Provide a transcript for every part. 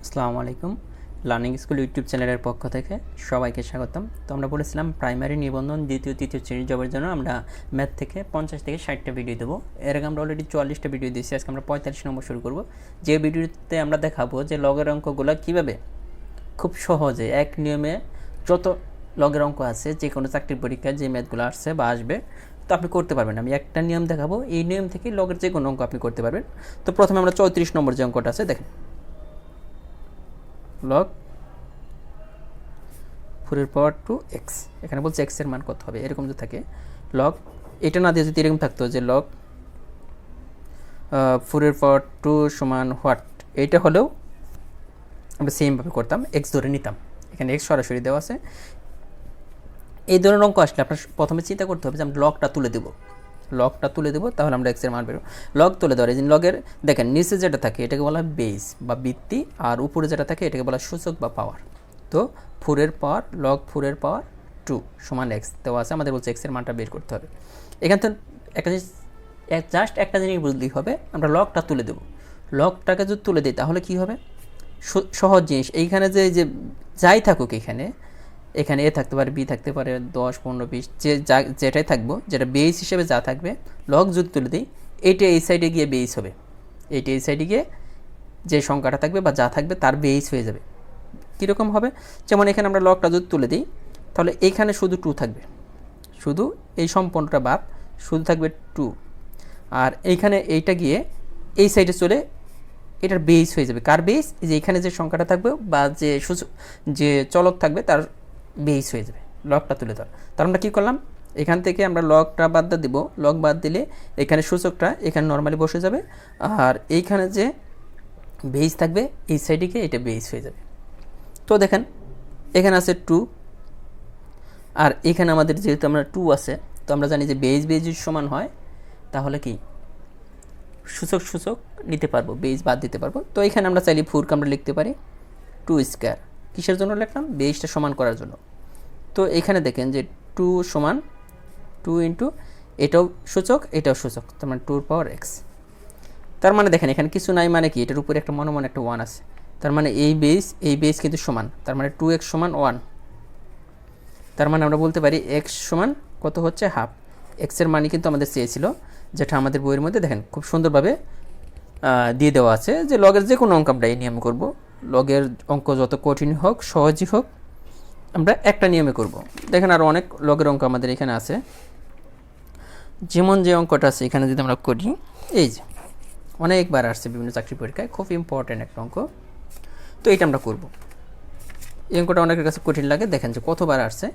আসসালামু আলাইকুম। Learning school YouTube চ্যানেলের পক্ষ থেকে সবাইকে স্বাগতম। তো আমরা বলেছিলাম প্রাইমারি নিবন্ধন দ্বিতীয় তৃতীয় শ্রেণীর জবের জন্য আমরা ম্যাথ থেকে 50 থেকে 60টা ভিডিও দেবো। এর আগে আমরা অলরেডি 44টা ভিডিও দিয়েছি। আজকে আমরা 45 নম্বর শুরু করব। যে ভিডিওতে আমরা দেখাবো যে লগের অঙ্কগুলো কীভাবে খুব সহজে এক নিয়মে যত লগের অঙ্ক আছে যে কোনো চাকরির পরীক্ষায় যে ম্যাথগুলো আসছে বা আসবে তো আপনি করতে পারবেন। আমি একটা নিয়ম দেখাবো, এই নিয়ম থেকে লগের যে কোনো অঙ্ক আপনি করতে পারবেন। তো প্রথমে আমরা 34 নম্বর যে অঙ্কটা আছে দেখেন, লগ 4 পাওয়ার 2x, এখানে বলছে x এর মান কত হবে, এরকম যদি থাকে লগ, এটা না দিয়ে যদি এরকম থাকতো যে লগ 4 পাওয়ার 2 সমান হোয়াট, এইটা হলেও আমরা সেমভাবে করতাম, x ধরে নিতাম। এখানে x সরাসরি দেওয়া আছে। এই ধরনের অঙ্ক আসলে আপনার প্রথমে চিন্তা করতে হবে যে আমরা লগটা তুলে দেবো, তাহলে আমরা x এর মান বেরো। লগ তুলে দেওয়ার এই যে লগের দেখেন নিচে যেটা থাকে এটাকে বলা হয় বেস বা ভিত্তি, আর উপরে যেটা থাকে এটাকে বলা হয় সূচক বা পাওয়ার। তো 4 পাওয়ার লগ 4 পাওয়ার 2 সমান x দেওয়া আছে, আমাদের বলছে x এর মানটা বের করতে হবে। এখান থেকে একটা জিনিস জাস্ট একটা জিনিস বুঝলেই হবে, আমরা লগটা তুলে দেবো। লগটাকে যদি তুলে দিই তাহলে কি হবে, সহজ জিনিস। এইখানে যে যাই থাকুক, এখানে এ থাকতে পারে, বি থাকতে পারে, 10 15 20 যেটাই থাকবো, যেটা বেস হিসেবে যা থাকবে, লগ যদি তুলে দিই এইটা এই সাইডে গিয়ে বেস হবে, এইটা এই সাইডে গিয়ে যে সংখ্যাটা থাকবে বা যা থাকবে তার বেস হয়ে যাবে। কীরকম হবে, যেমন এখানে আমরা লগটা যদি তুলে দিই তাহলে এইখানে শুধু 2 থাকবে, শুধু এই সম্পূর্ণটা বাদ, শুধু থাকবে 2। আর এইখানে এইটা গিয়ে এই সাইডে চলে এটার বেস হয়ে যাবে। কার বেস? যে এখানে যে সংখ্যাটা থাকবে বা যে চলক থাকবে তার বেস হয়ে যাবে, লগটা তুলে দেওয়া। তার আমরা কী করলাম, এখান থেকে আমরা লগটা বাদ দিব, লগ বাদ দিলে এখানে সূচকটা এখানে নর্মালি বসে যাবে, আর এইখানে যে বেস থাকবে এই সাইডে গিয়ে এটা বেস হয়ে যাবে। তো দেখেন এখানে আছে 2, আর এখানে আমাদের যেহেতু আমরা 2 আছে, তো আমরা জানি যে বেস যদি সমান হয় তাহলে কি সূচক নিতে পারবো, বেস বাদ দিতে পারবো। তো এখানে আমরা চাইলে 4কে আমরা লিখতে পারি 2 স্কোয়ার। কিসের জন্য লিখলাম? বেসটা সমান করার জন্য। তো এখানে দেখেন যে 2 সমান 2 ইন্টু এটাও সূচক এটাও সূচক, তার মানে 2 পাওয়ার x। তার মানে দেখেন এখানে কিছু নাই, মানে কি এটার উপরে একটা মনে একটা 1 আছে, তার মানে এই বেস কিন্তু সমান, তার মানে 2x সমান 1। তার মানে আমরা বলতে পারি x সমান কত হচ্ছে হাফ। x এর মানে কিন্তু আমাদের চেয়েছিল, যেটা আমাদের বইয়ের মধ্যে দেখেন খুব সুন্দরভাবে দিয়ে দেওয়া আছে যে লগের যে কোনো অঙ্ক আমরা এই নিয়মে করব। লগের অঙ্ক যত কঠিন হোক সহজই হোক আমরা একটা নিয়মে করব। দেখেন আরও অনেক লগের অঙ্ক আমাদের এখানে আছে, যেমন যে অঙ্কটা আছে এখানে যদি আমরা করি, এই যে অনেকবার আসছে বিভিন্ন চাকরি পরীক্ষায়, খুব ইম্পর্ট্যান্ট একটা অঙ্ক। তো এটা আমরা করব। এই অঙ্কটা অনেকের কাছে কঠিন লাগে, দেখেন যে কতবার আসছে।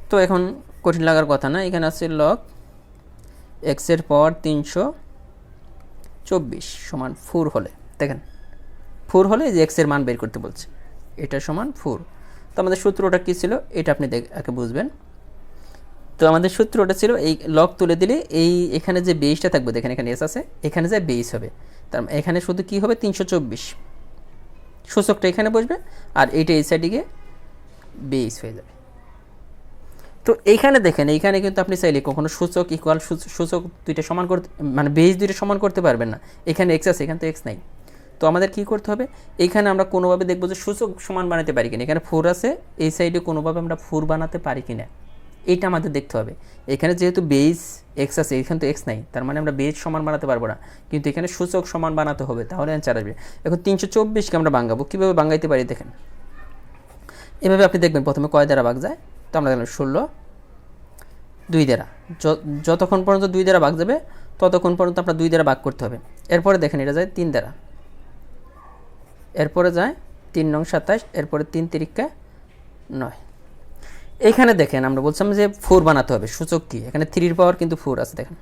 তো এখন কঠিন লাগার কথা না, এখানে আছে লগ x এর পাওয়ার 324 সমান 4 হলে, দেখেন 4 হলে যে x এর মান বের করতে বলছে, এটা সমান 4। তো আমাদের সূত্রটা কী ছিল এটা আপনি আগে বুঝবেন। তো আমাদের সূত্রটা ছিল এই লগ তুলে দিলে এখানে যে বেসটা থাকবে, দেখেন এখানে এস আছে, এখানে যে বেস হবে, তার এখানে শুধু কি হবে 324, সূচকটা এখানে বসবে আর এইটা এই সাইডে গিয়ে বেস হয়ে যাবে। তো এইখানে দেখেন এইখানে কিন্তু আপনি চাইলে কখনো সূচক ইকুয়াল সূচক দুইটা সমান করতে, মানে বেস দুইটা সমান করতে পারবেন না। এখানে এক্স আছে, এখানে তো এক্স নাই। তো আমাদের কি করতে হবে, এইখানে আমরা কোনোভাবে দেখবো যে সূচক সমান বানাতে পারি কিনা। এখানে 4 আছে, এই সাইডে কোনোভাবে আমরা 4 বানাতে পারি কিনা এইটা আমাদের দেখতে হবে। এখানে যেহেতু বেস এক্স আছে, এখানে তো এক্স নাই, তার মানে আমরা বেস সমান বানাতে পারবো না, কিন্তু এখানে সূচক সমান বানাতে হবে, তাহলে অ্যান্সার আসবে। এখন 324কে আমরা ভাঙাবো, কীভাবে ভাঙাইতে পারি দেখেন, এভাবে আপনি দেখবেন প্রথমে কয় দ্বারা ভাগ যায়। তো আমরা দেখলাম 16 2 দ্বারা, যতক্ষণ পর্যন্ত 2 দ্বারা ভাগ যাবে ততক্ষণ পর্যন্ত আপনার 2 দ্বারা ভাগ করতে হবে। এরপরে দেখেন এটা যায় 3 দ্বারা, এরপরে যায় 3 নং 27, এরপরে 3 তিরিকা 9। এইখানে দেখেন আমরা বলছিলাম যে 4 বানাতে হবে, সূচক কি এখানে 3 পাওয়ার কিন্তু 4 আছে, দেখেন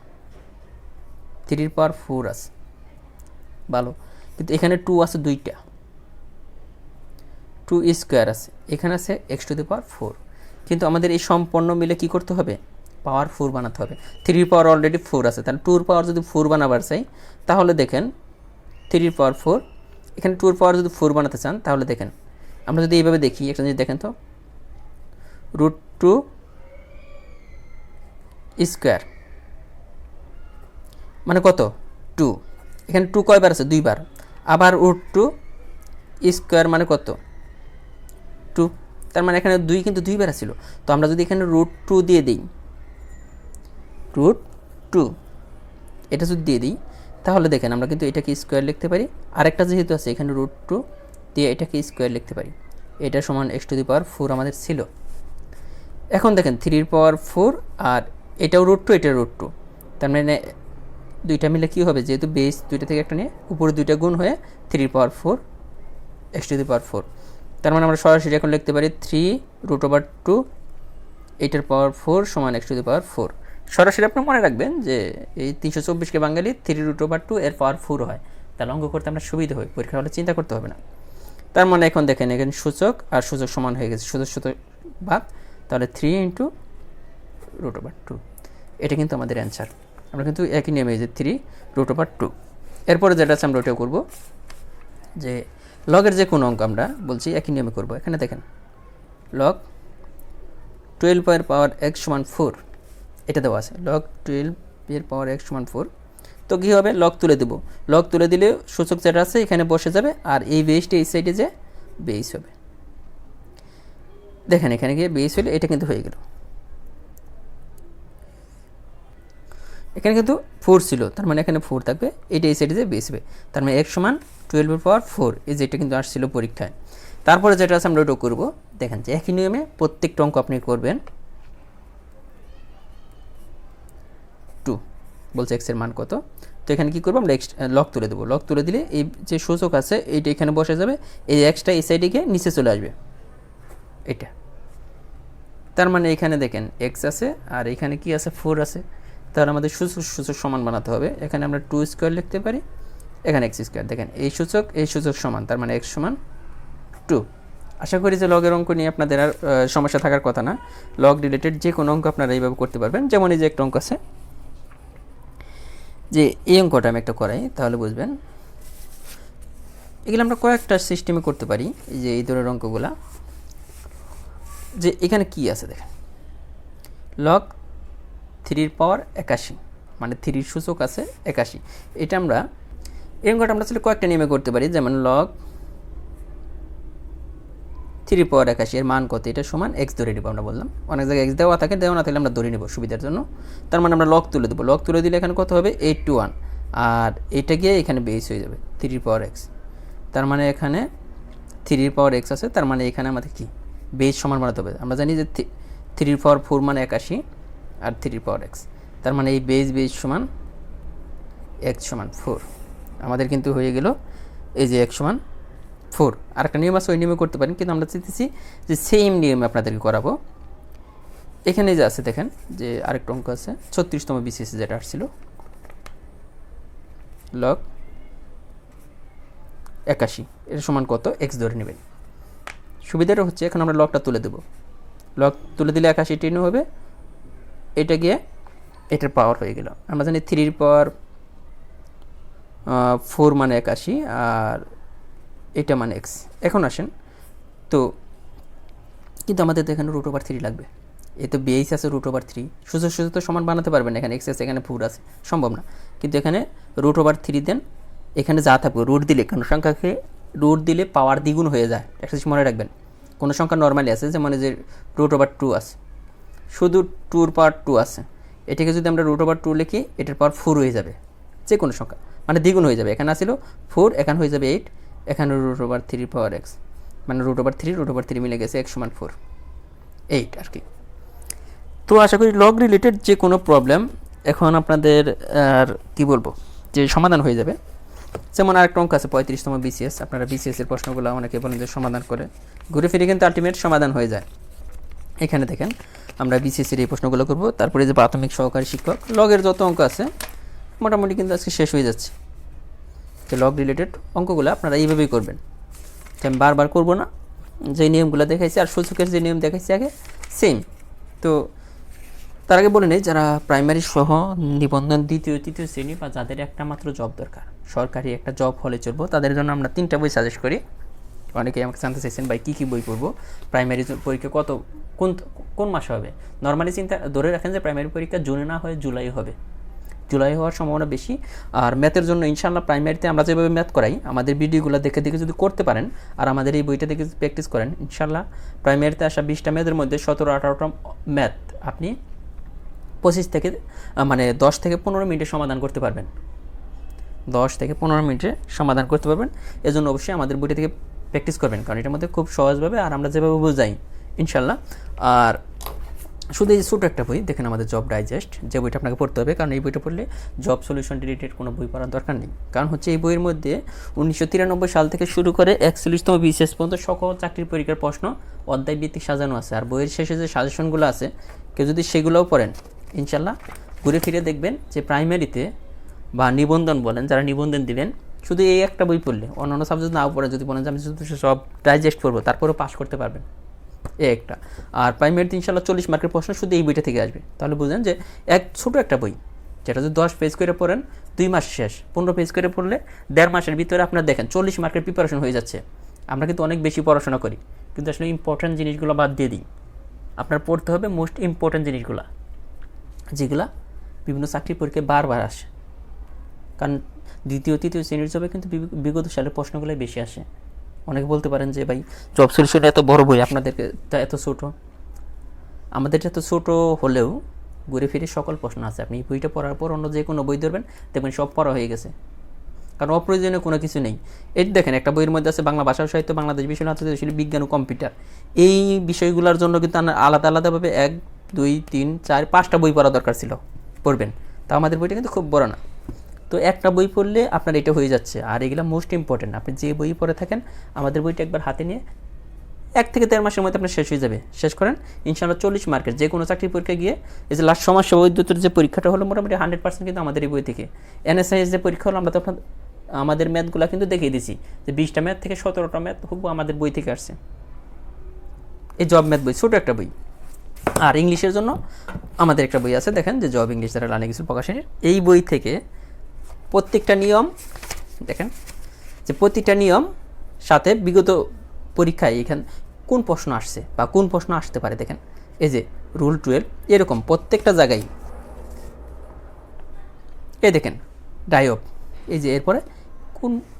3 পাওয়ার 4 আছে, ভালো। কিন্তু এখানে 2 আছে দুইটা, 2 স্কোয়ার আছে, এখানে আছে x⁴। কিন্তু আমাদের এই সম্পূর্ণ মিলে কি করতে হবে, পাওয়ার 4 বানাতে হবে। 3 পাওয়ার অলরেডি 4 আছে, তাহলে 2 পাওয়ার যদি 4 বানাবার চাই তাহলে দেখেন 3 পাওয়ার 4, এখানে 2 পাওয়ার যদি 4 বানাতে চান তাহলে দেখেন আমরা যদি এইভাবে দেখি, একটা জিনিস দেখেন তো, √2 স্কোয়ার মানে কত 2, এখানে 2 কয়বার আছে 2 বার, আবার √2 স্কোয়ার মানে কত 2, তার মানে এখানে 2 কিন্তু 2বার ছিল, তো আমরা যদি এখানে √2 দিয়ে দিই, √2 এটা যদি দিয়ে দিই, তাহলে দেখেন আমরা কিন্তু এটাকে স্কোয়ার লিখতে পারি, আরেকটা যেহেতু আছে এখানে √2 দিয়ে এটাকে স্কোয়ার লিখতে পারি, এটা সমান x⁴ আমাদের ছিল। এখন দেখেন 3⁴ আর এটাও √2 এটাও √2, তার মানে দুইটা মিলে কী হবে, যেহেতু বেস দুইটা থেকে একটা নিয়ে উপরে দুইটা গুণ হয়ে 3⁴ x⁴, তার মানে আমরা সরাসরি এখন লিখতে পারি 3√2 8 পাওয়ার 4 সমান x⁴। সরাসরি আপনি মনে রাখবেন যে এই 324কে বাঙালি 3√2 এর পাওয়ার 4 হয়, তাহলে অঙ্ক করতে আমরা সুবিধা হয়, পরীক্ষা হলে চিন্তা করতে হবে না। তার মানে এখন দেখেন এখানে সূচক আর সূচক সমান হয়ে গেছে, সূচক বাদ, তাহলে 3 × √2, এটা কিন্তু আমাদের অ্যান্সার। আমরা কিন্তু একই নিয়মে যে 3√2। এরপরে যেটা আছে আমরা ওটাও করবো, যে লগের যে কোনো অঙ্ক আমরা বলছি একই নিয়মে করব। এখানে দেখেন লগ 12 এর পাওয়ার x সমান 4, এটা দেওয়া আছে লগ 12 এর পাওয়ার x সমান 4, তো কী হবে লগ তুলে দেব, লগ তুলে দিলে সূচক যেটা আছে এখানে বসে যাবে, আর এই বেসটা এই সাইডে যে বেস হবে, দেখেন এখানে গিয়ে বেস হলে এটা কিন্তু হয়ে গেল, এখানে কিন্তু 4 ছিল, তার মানে এখানে 4 থাকবে, এটা এই সাইডে যে বেস হবে, তার মানে x সমান 12 এর পাওয়ার 4, এই যেটা কিন্তু আসছিল পরীক্ষায়। তারপরে যেটা আছে আমরা ওটাও করবো, দেখেন যে একই নিয়মে প্রত্যেকটা অঙ্ক আপনি করবেন। 2 বলছে x এর মান কত, তো এখানে কী করবো আমরা লগ তুলে দেবো, লগ তুলে দিলে এই যে সূচক আছে এইটা এখানে বসে যাবে, এই এক্সটা এই সাইডে গিয়ে নিচে চলে আসবে এটা, তার মানে এখানে দেখেন x আছে আর এখানে কি আছে 4 আছে, তাহলে আমাদের সূচক সমান বানাতে হবে, এখানে আমরা 2² লিখতে পারি, এখানে x², দেখেন এই সূচক সমান, তার মানে x সমান 2। আশা করি যে লগের অঙ্ক নিয়ে আপনাদের আর সমস্যা থাকার কথা না, লগ রিলেটেড যে কোনো অঙ্ক আপনারা এইভাবে করতে পারবেন। যেমন এই যে একটা অঙ্ক আছে, যে এই অঙ্কটা আমি একটা করাই তাহলে বুঝবেন, এগুলো আমরা কয়েকটা সিস্টেমে করতে পারি। এই যে এই ধরনের অঙ্কগুলা, যে এখানে কি আছে দেখেন লগ 3⁻81, মানে 3 সূচক আছে 81, এটা আমরা এই অঙ্কটা আমরা আসলে কয়েকটা নিয়মে করতে পারি, যেমন লগ 3⁻81 এর মান কত, এটা সমান x ধরে নেব, আমরা বললাম অনেক জায়গায় x দেওয়া থাকে, দেওয়া না থাকলে আমরা ধরে নেব সুবিধার জন্য, তার মানে আমরা লগ তুলে দেবো, লগ তুলে দিলে এখানে কত হবে 8 to 1, আর এটা গিয়ে এখানে বেস হয়ে যাবে 3⁻x, তার মানে এখানে 3⁻x আছে, তার মানে এখানে আমাদের কি বেস সমান বানাতে হবে, আমরা জানি যে 3⁻4 মানে 81 আর 3⁻x, তার মানে এই বেস সমান x সমান 4, আমাদের কিন্তু হয়ে গেল এই যে x সমান 4। আর একটা নিয়ম আছে ওই নিয়মে করতে পারেন, কিন্তু আমরা চাইতেছি যে সেম নিয়মে আপনাদেরকে করাবো। এখানে যে আছে দেখেন যে আরেকটা অঙ্ক আছে 36তম বিসিএস যেটা আসছিল, লগ 81 এর সমান কত x ধরে নেবেন। সুবিধাটা হচ্ছে এখন আমরা লগটা তুলে দেব, লগ তুলে দিলে 81 টেন হবে, এটা গিয়ে এটার পাওয়ার হয়ে গেল, আমরা জানি 3⁻4 মানে 81 আর এটা মানে x। এখন আসেন তো, কিন্তু আমাদের তো এখানে √3 লাগবে, এ তো বেস আছে √3, সূচক তো সমান বানাতে পারবেন, এখানে x আছে এখানে 4 আছে, সম্ভব না, কিন্তু এখানে √3 দেন, এখানে যা থাকবে রুট দিলে, কোনো সংখ্যাকে রুট দিলে পাওয়ার দ্বিগুণ হয়ে যায়, একটা জিনিস মনে রাখবেন, কোনো সংখ্যা নর্মালি আছে যেমন যে √2 আছে, শুধু 2 পাওয়ার 2 আছে, এটাকে যদি আমরা √2 লিখি এটার পাওয়ার 4 হয়ে যাবে, যে কোনো সংখ্যা মানে দ্বিগুণ হয়ে যাবে, এখানে আসছিল 4 এখানে হয়ে যাবে 8, এখানে √3 x, মানে √3 মিলে গেছে x সমান 4 8 আর কি। তো আশা করি লগ রিলেটেড যে কোনো প্রবলেম এখন আপনাদের আর কি বলবো যে সমাধান হয়ে যাবে। যেমন আরেকটা অঙ্ক আছে 35তম বিসিএস, আপনারা বিসিএস এর প্রশ্নগুলো অনেকে বলেন যে সমাধান করে, ঘুরে ফিরে কিন্তু আলটিমেট সমাধান হয়ে যায়। এখানে দেখেন আমরা বিসিএস এর এই প্রশ্নগুলো করব, তারপরে যে প্রাথমিক সহকারী শিক্ষক লগের যত অঙ্ক আছে মোটামুটি কিন্তু আজকে শেষ হয়ে যাচ্ছে। যে লগ রিলেটেড অঙ্কগুলো আপনারা এইভাবেই করবেন, আমি বারবার করব না, যে নিয়মগুলো দেখাইছি আর সূচকের যে নিয়ম দেখাইছি আগে সেম। তো তার আগে বলে নেই, যারা প্রাইমারি সহ নিবন্ধন 2য় 3য় শ্রেণী বা যাদের একটা মাত্র জব দরকার, সরকারি একটা জব হলে চলবো, তাদের জন্য আমরা 3টা বই সাজেস্ট করি। অনেকেই আমাকে জানতে চাইছেন ভাই কী কী বই পড়বো, প্রাইমারি পরীক্ষা কোন মাসে হবে। নর্মালি চিন্তা ধরে রাখেন যে প্রাইমারি পরীক্ষা জুনে না হয়ে জুলাই হবে, জুলাই হওয়ার সম্ভাবনা বেশি। আর ম্যাথের জন্য ইনশাআল্লাহ প্রাইমারিতে আমরা যেভাবে ম্যাথ করাই আমাদের ভিডিওগুলো দেখে দেখে যদি করতে পারেন আর আমাদের এই বইটা দেখে প্র্যাকটিস করেন, ইনশাআল্লাহ প্রাইমারিতে আসা 20টা ম্যাথের মধ্যে 17-18টা ম্যাথ আপনি 10 থেকে 15 মিনিটে সমাধান করতে পারবেন। 10 থেকে 15 মিনিটে সমাধান করতে পারবেন। এজন্য অবশ্যই আমাদের বইটা থেকে প্র্যাকটিস করবেন, কারণ এটার মধ্যে খুব সহজভাবে আর আমরা যেভাবে বোঝাই ইনশাআল্লাহ। আর শুধু এই ছোটো একটা বই দেখেন, আমাদের জব ডাইজেস্ট, যে বইটা আপনাকে পড়তে হবে, কারণ এই বইটা পড়লে জব সলিউশন রিলেটেড কোনো বই পড়ার দরকার নেই। কারণ হচ্ছে এই বইয়ের মধ্যে 1993 সাল থেকে শুরু করে 41তম বিসিএস পর্যন্ত সকল চাকরির পরীক্ষার প্রশ্ন অধ্যায় ভিত্তিক সাজানো আছে। আর বইয়ের শেষে যে সাজেশনগুলো আছে, কেউ যদি সেগুলোও পড়েন ইনশাআল্লাহ ঘুরে ফিরে দেখবেন যে প্রাইমারিতে বা নিবন্ধন বলেন, যারা নিবন্ধন দিলেন, শুধু এই একটা বই পড়লে, অন্যান্য সাবজেক্ট নাও পড়ে যদি বলেন যে আমি শুধু সব ডাইজেস্ট পড়বো, তারপরেও পাস করতে পারবেন, এই একটা। আর প্রাইমারিতে ইনশাআল্লাহ 40 মার্কের প্রশ্ন শুধু এই বইটা থেকে আসবে। তাহলে বুঝলেন যে ছোটো একটা বই, যেটা যদি 10 পেজ করে পড়েন 2 মাস শেষ, 15 পেজ করে পড়লে 1.5 মাসের ভিতরে আপনার দেখেন 40 মার্কের প্রিপারেশন হয়ে যাচ্ছে। আমরা কিন্তু অনেক বেশি পড়াশোনা করি, কিন্তু আসলে ইম্পর্ট্যান্ট জিনিসগুলো বাদ দিয়ে দিই। আপনার পড়তে হবে মোস্ট ইম্পর্ট্যান্ট জিনিসগুলো, যেগুলা বিভিন্ন চাকরি পরীক্ষায় বারবার আসে। কারণ দ্বিতীয় তৃতীয় শ্রেণীর জবে কিন্তু বিগত সালের প্রশ্নগুলোই বেশি আসে। অনেকে বলতে পারেন যে ভাই জব সলিউশন এত বড় বই, আপনাদেরকে এত ছোটো। আমাদের এত ছোটো হলেও ঘুরে ফিরে সকল প্রশ্ন আছে। আপনি বইটা পড়ার পর অন্য যে কোনো বই ধরবেন দেখবেন সব পড়া হয়ে গেছে, কারণ অপ্রয়োজনীয় কোনো কিছু নেই। এই দেখেন একটা বইয়ের মধ্যে আছে বাংলা ভাষা সাহিত্য, বাংলাদেশ বিষয়, আন্তর্জাতিক বিজ্ঞান ও কম্পিউটার। এই বিষয়গুলোর জন্য কিন্তু আলাদা আলাদাভাবে 1, 2, 3, 4, 5টা বই পড়া দরকার ছিল, পড়বেন। তা আমাদের বইটা কিন্তু খুব বড় না, তো একটা বই পড়লে আপনার এটা হয়ে যাচ্ছে। আর এগুলো মোস্ট ইম্পর্টেন্ট, আপনি যে বই পড়ে থাকেন আমাদের বইটা একবার হাতে নিয়ে 1 থেকে 1.5 মাসের মধ্যে আপনার শেষ হয়ে যাবে। শেষ করেন ইনশাআল্লাহ 40 মার্কের যে কোনো চাকরি পরীক্ষা গিয়ে, এই যে লাস্ট সমস্যা বৈদ্যুতের যে পরীক্ষাটা হলো মোটামুটি 100% কিন্তু আমাদের এই বই থেকে। এনএসআইএস যে পরীক্ষা হলো, আমরা তো আমাদের ম্যাথগুলো কিন্তু দেখিয়ে দিছি যে 20টা ম্যাথ থেকে 17টা ম্যাথ খুব আমাদের বই থেকে আসছে। এই জব ম্যাথ বই ছোটো একটা বই। আর ইংলিশের জন্য আমাদের একটা বই আছে, দেখেন যে জব ইংলিশ, যারা লার্নিং স্কুল প্রকাশনীর। এই বই থেকে প্রত্যেকটা নিয়ম দেখেন, যে প্রতিটা নিয়ম সাথে বিগত পরীক্ষায় এখানে কোন প্রশ্ন আসছে বা কোন প্রশ্ন আসতে পারে। দেখেন এই যে রুল 12, এরকম প্রত্যেকটা জায়গায় এই দেখেন ডায়প, এই যে এরপরে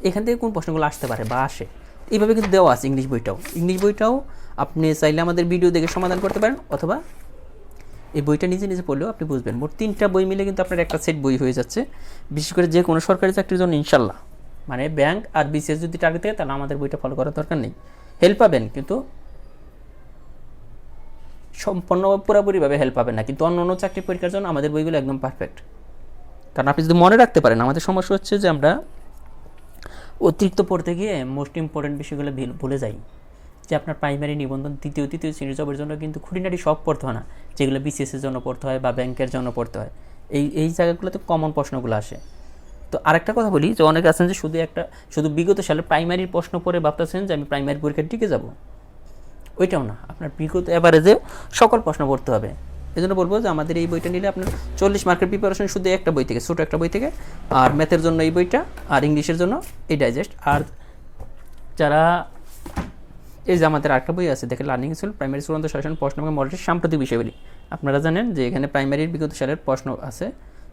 এখান থেকে কোন প্রশ্নগুলো আসতে পারে বা আসে, এইভাবে কিন্তু দেওয়া আছে। ইংলিশ বইটাও আপনি চাইলে আমাদের ভিডিও দেখে সমাধান করতে পারেন, অথবা এই বইটা নিজে নিজে পড়লেও আপনি বুঝবেন। মোট 3টা বই মিলে কিন্তু আপনার একটা সেট বই হয়ে যাচ্ছে। বিশেষ করে যে কোনো সরকারি চাকরির জন্য ইনশাল্লাহ, মানে ব্যাংক আর বিসিএস যদি টার্গেট থাকে, তাহলে আমাদের বইটা ফলো করার দরকার নেই। হেল্প পাবেন, কিন্তু সম্পূর্ণ পুরোপুরিভাবে হেল্প পাবেন না। কিন্তু অন্য চাকরি পরীক্ষার জন্য আমাদের বইগুলো একদম পারফেক্ট। কারণ আপনি যদি মনে রাখতে পারেন, আমাদের সমস্যা হচ্ছে যে আমরা অতিরিক্ত পড়তে গিয়ে মোস্ট ইম্পর্টেন্ট বিষয়গুলো ভুলে যাই। যে আপনার প্রাইমারি নিবন্ধন তৃতীয় শ্রেণীর জবের জন্য কিন্তু খুঁটিনাটি সব পড়তে হয় না, যেগুলো বিসিএসের জন্য পড়তে হয় বা ব্যাংকের জন্য পড়তে হয়। এই জায়গাগুলোতে কমন প্রশ্নগুলো আসে। তো আরেকটা কথা বলি, যে অনেকে আছেন যে শুধু বিগত সালে প্রাইমারির প্রশ্ন পড়ে ভাবতেছেন যে আমি প্রাইমারি পরীক্ষায় টিকে যাব। ওইটাও না, আপনার বিগত অ্যাভারেজে সকল প্রশ্ন পড়তে হবে। এই জন্য বলবো যে আমাদের এই বইটা নিলে আপনার 40 মার্কের প্রিপারেশন শুধু একটা বই থেকে, ছোটো একটা বই থেকে। আর ম্যাথের জন্য এই বইটা, আর ইংলিশের জন্য এই ডাইজেস্ট। আর যারা এই যে আমাদের আরেকটা বই আছে দেখে, লার্নিং স্কুল প্রাইমারি চূড়ান্ত সাজেশন প্রশ্ন এবং মডেলের সাম্প্রতিক বিষয়গুলি। আপনারা জানেন যে এখানে প্রাইমারির বিগত সালের প্রশ্ন আছে,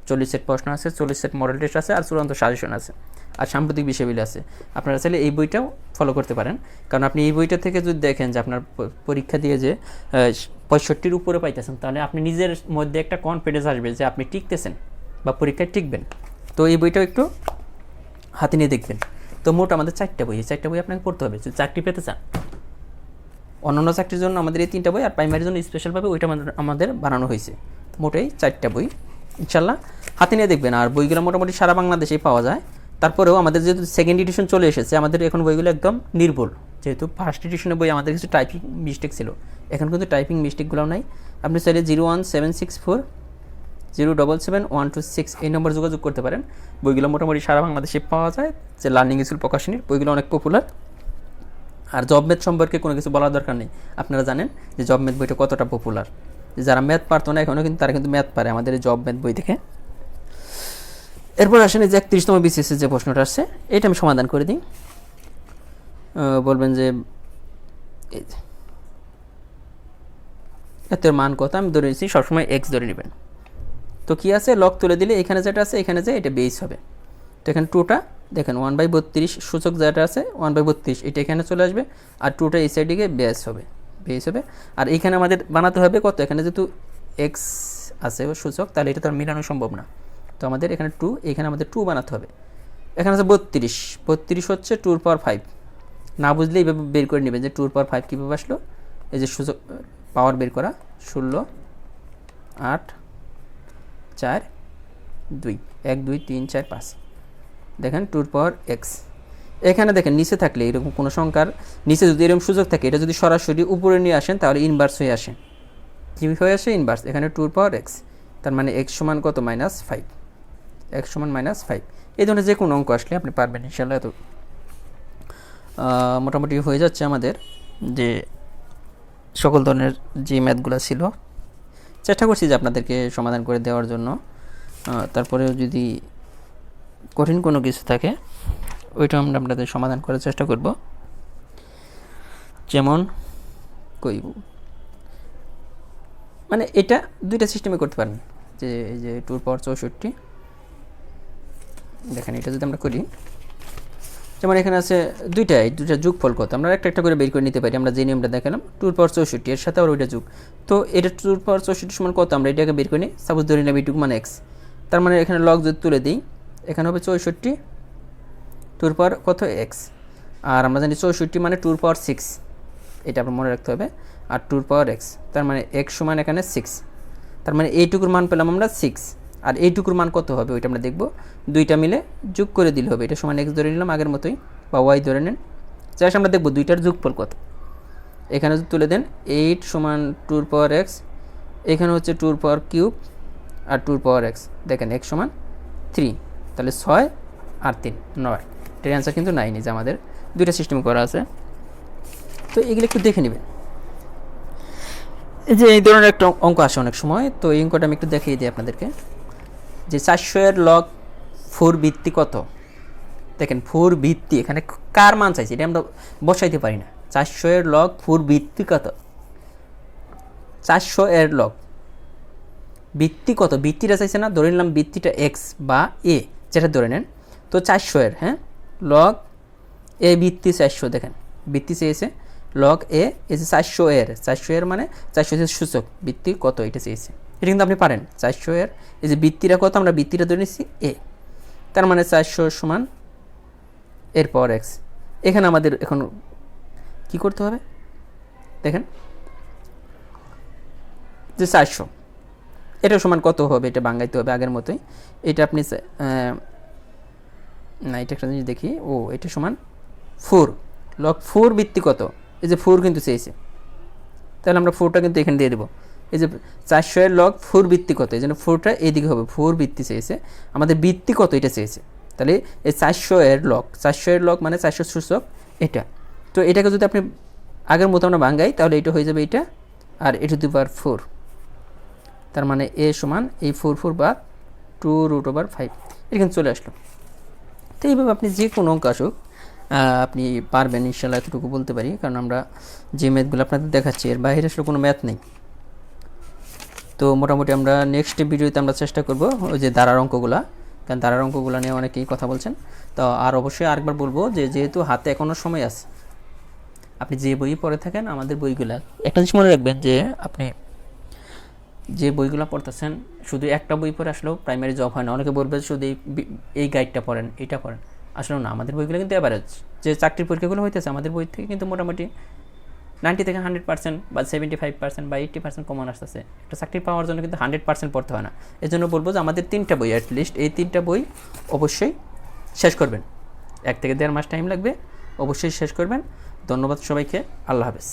40 সেট প্রশ্ন আছে, 40 সেট মডেল টেস্ট আছে, আর চূড়ান্ত সাজেশন আছে, আর সাম্প্রতিক বিষয়গুলি আছে। আপনারা চাইলে এই বইটাও ফলো করতে পারেন। কারণ আপনি এই বইটা থেকে যদি দেখেন যে আপনার পরীক্ষা দিয়ে যে 65-র উপরে পাইতেছেন, তাহলে আপনি নিজের মধ্যে একটা কনফিডেন্স আসবে যে আপনি টিকতেছেন বা পরীক্ষায় টিকবেন। তো এই বইটাও একটু হাতে নিয়ে দেখবেন। তো মোট আমাদের 4টা বই, এই 4টা বই আপনাকে পড়তে হবে যদি চাকরি পেতে চান। অন্যান্য চাকরির জন্য আমাদের এই 3টা বই, আর প্রাইমারির জন্য স্পেশালভাবে ওইটা আমাদের বানানো হয়েছে। মোটেই 4টা বই ইনশাল্লাহ হাতে নিয়ে দেখবেন। আর বইগুলো মোটামুটি সারা বাংলাদেশেই পাওয়া যায়। তারপরেও আমাদের যেহেতু সেকেন্ড এডিশন চলে এসেছে, আমাদের এখন বইগুলো একদম নির্ভুল। যেহেতু ফার্স্ট এডিশনের বই আমাদের কিছু টাইপিং মিস্টেক ছিল, এখন কিন্তু টাইপিং মিস্টেকগুলোও নাই। আপনি চাইলে 01764077126 এই নম্বর যোগাযোগ করতে পারেন। বইগুলো মোটামুটি সারা বাংলাদেশে পাওয়া যায়, যে লার্নিং স্কুল প্রকাশনীর বইগুলো অনেক পপুলার। আর জব ম্যাথ সম্পর্কে কোনো কিছু বলার দরকার নেই, আপনারা জানেন যে জব ম্যাথ বইটা কতটা পপুলার। যারা ম্যাথ পারতো না এখনও কিন্তু তারা কিন্তু ম্যাথ পারে আমাদের এই জব ম্যাথ বই থেকে। এরপর আসেন যে 31তম বিসিএসের যে প্রশ্নটা আসছে, এটা আমি সমাধান করে দিই। বলবেন যে এতের মান কত, আমি ধরে নিচ্ছি সবসময় এক্স ধরে নেবেন। তো কী আছে, লগ তুলে দিলে এখানে যেটা আছে এখানে যে এটা বেস হবে। তো এখানে 2টা দেখেন 1/32 সূচক যেটা আছে 1/32 এটা এখানে চলে আসবে, আর 2টা এই সাইডে গিয়ে বেস হবে। আর এখানে আমাদের বানাতে হবে কত, এখানে যেহেতু এক্স আছে সূচক, তাহলে এটা তো আর মিলানো সম্ভব না। তো আমাদের এখানে 2, এখানে আমাদের 2 বানাতে হবে। এখানে আছে 32 হচ্ছে 2^5। না বুঝলে এইভাবে বের করে নেবেন যে 2^5 কীভাবে আসলো। এই যে সূচক পাওয়ার বের করা 16, 8, 4, 2, 1, 2, 3, 4, 5 দেখেন 2^x। এখানে দেখেন নিচে থাকলে এরকম কোনো সংখ্যার নিচে যদি এরকম সুযোগ থাকে, এটা যদি সরাসরি উপরে নিয়ে আসেন তাহলে ইনভার্স হয়ে আসে। কী হয়ে আসে? ইনভার্স। এখানে 2^x, তার মানে x সমান কত? -5। x সমান -5। এই ধরনের যে কোনো অঙ্ক আসলে আপনি পারবেন ইনশাআল্লাহ। তো মোটামুটি হয়ে যাচ্ছে আমাদের যে সকল ধরনের যে ম্যাথগুলো ছিল, চেষ্টা করছি যে আপনাদেরকে সমাধান করে দেওয়ার জন্য। তারপরেও যদি কঠিন কোনো কিছু থাকে ওইটা আমরা আপনাদের সমাধান করার চেষ্টা করব। যেমন কইব মানে এটা দুইটা সিস্টেমে করতে পারেন, যে এই যে 2^64 দেখেন, এটা যদি আমরা করি, যেমন এখানে আছে দুইটা যোগফল কত, আমরা একটা করে বের করে নিতে পারি। আমরা যে নিয়মটা দেখালাম 2^64 এর সাথে আর ওইটা যোগ, তো এটা 2^64 সমান কত, আমরা এটাকে বের করে নিই। সাপোজ ধরে নিলাম এইটুকু মানে x, তার মানে এখানে লগ যদি তুলে দিই এখানে হবে 64 কত x, আর আমরা জানি 64 মানে 2^6, এটা আপনার মনে রাখতে হবে। আর 2^x, তার মানে x সমান এখানে 6, তার মানে এইটুকুর মান পেলাম আমরা 6, আর এইটুকুর মান কত হবে ওইটা আমরা দেখব। দুইটা মিলে যোগ করে দিলে হবে, এটা সমান x ধরে নিলাম আগের মতোই, বা y ধরে নেন। জাস্ট আমরা দেখব দুইটার যোগফল কত। এখানে যদি তুলে দেন 8 সমান 2^x, এখানে হচ্ছে 2^3 আর 2^x, দেখেন x সমান 3, তাহলে 6 আর 3 9। এটার অ্যান্সার কিন্তু 9, যে আমাদের দুইটা সিস্টেম করা আছে। তো এগুলো একটু দেখে নেবেন, এই যে এই ধরনের একটা অঙ্ক আসে অনেক সময়। তো এই অঙ্কটা আমি একটু দেখিয়ে দিই আপনাদেরকে, যে 400 এর লগ 4 ভিত্তি কত। দেখেন 4 ভিত্তি এখানে কার মান চাইছে এটা আমরা বসাইতে পারি না। 400 এর লগ 4 ভিত্তি কত, 400 এর লগ ভিত্তি কত, ভিত্তিটা চাইছে না, ধরে নিলাম ভিত্তিটা x বা a, যেটা ধরে নেন। তো 400 এর লগ এ ভিত্তি 400, দেখেন ভিত্তি চেয়েছে লগ এ, এই যে 400 এর মানে 400 এর সূচক ভিত্তি কত এটা চেয়েছে। এটা কিন্তু আপনি পারেন। 400 এর এই যে ভিত্তিটা কত, আমরা ভিত্তিটা ধরে নিচ্ছি এ, তার মানে 400 সমান এরপর x। এখানে আমাদের এখন কি করতে হবে দেখেন, যে 400 এটা সমান কত হবে, এটা বাঙাইতে হবে আগের মতোই। এটা আপনি না, এটা একটা জিনিস দেখি, ও এটা সমান 4 লগ 4 ভিত্তি কত, এই যে 4 কিন্তু চেয়েছে, তাহলে আমরা 4টা কিন্তু এখানে দিয়ে দেবো। এই যে 400 এর লগ 4 ভিত্তি কত, এই জন্য 4টা এইদিকে হবে, 4 ভিত্তি চেয়েছে, আমাদের ভিত্তি কত এটা চেয়েছে। তাহলে এই 400 এর লগ মানে 400 সূচক এটা। তো এটাকে যদি আপনি আগের মতো আমরা ভাঙাই তাহলে এটা হয়ে যাবে এটা, আর এটা 2/4, তার মানে এ সমান এই 4 বা 2√5, এটা কিন্তু চলে আসলো। তো এইভাবে আপনি যে কোনো অঙ্ক আসুক আপনি পারবেন ইনশাআল্লাহ, এতটুকু বলতে পারি। কারণ আমরা যে ম্যাথগুলো আপনাদের দেখাচ্ছি এর বাইরে আসলে কোনো ম্যাথ নেই। তো মোটামুটি আমরা নেক্সট ভিডিওতে আমরা চেষ্টা করব ওই যে ধারার অঙ্কগুলা, কারণ ধারার অঙ্কগুলো নিয়ে অনেকেই কথা বলছেন। তো আর অবশ্যই আরেকবার বলবো যে যেহেতু হাতে এখনও সময় আছে, আপনি যে বই পড়ে থাকেন আমাদের বইগুলা, একটা জিনিস মনে রাখবেন যে আপনি যে বইগুলো পড়তেছেন শুধু একটা বই পড়ে আসলেও প্রাইমারি জব হয় না। অনেকে বলবে শুধু এই গাইডটা পড়েন, এটা পড়েন, আসলে না। আমাদের বইগুলো কিন্তু অ্যাভারেজ, যে চাকরির পরীক্ষাগুলো হইতেছে আমাদের বই থেকে কিন্তু মোটামুটি 90 থেকে 100% বা 75% বা 80% কমন আসতেছে। একটা চাকরি পাওয়ার জন্য কিন্তু 100% পড়তে হয় না। এই জন্য বলবো যে আমাদের 3টা বই, অ্যাটলিস্ট এই 3টা বই অবশ্যই শেষ করবেন। 1 থেকে 1.5 মাস টাইম লাগবে, অবশ্যই শেষ করবেন। ধন্যবাদ সবাইকে, আল্লাহ হাফেজ।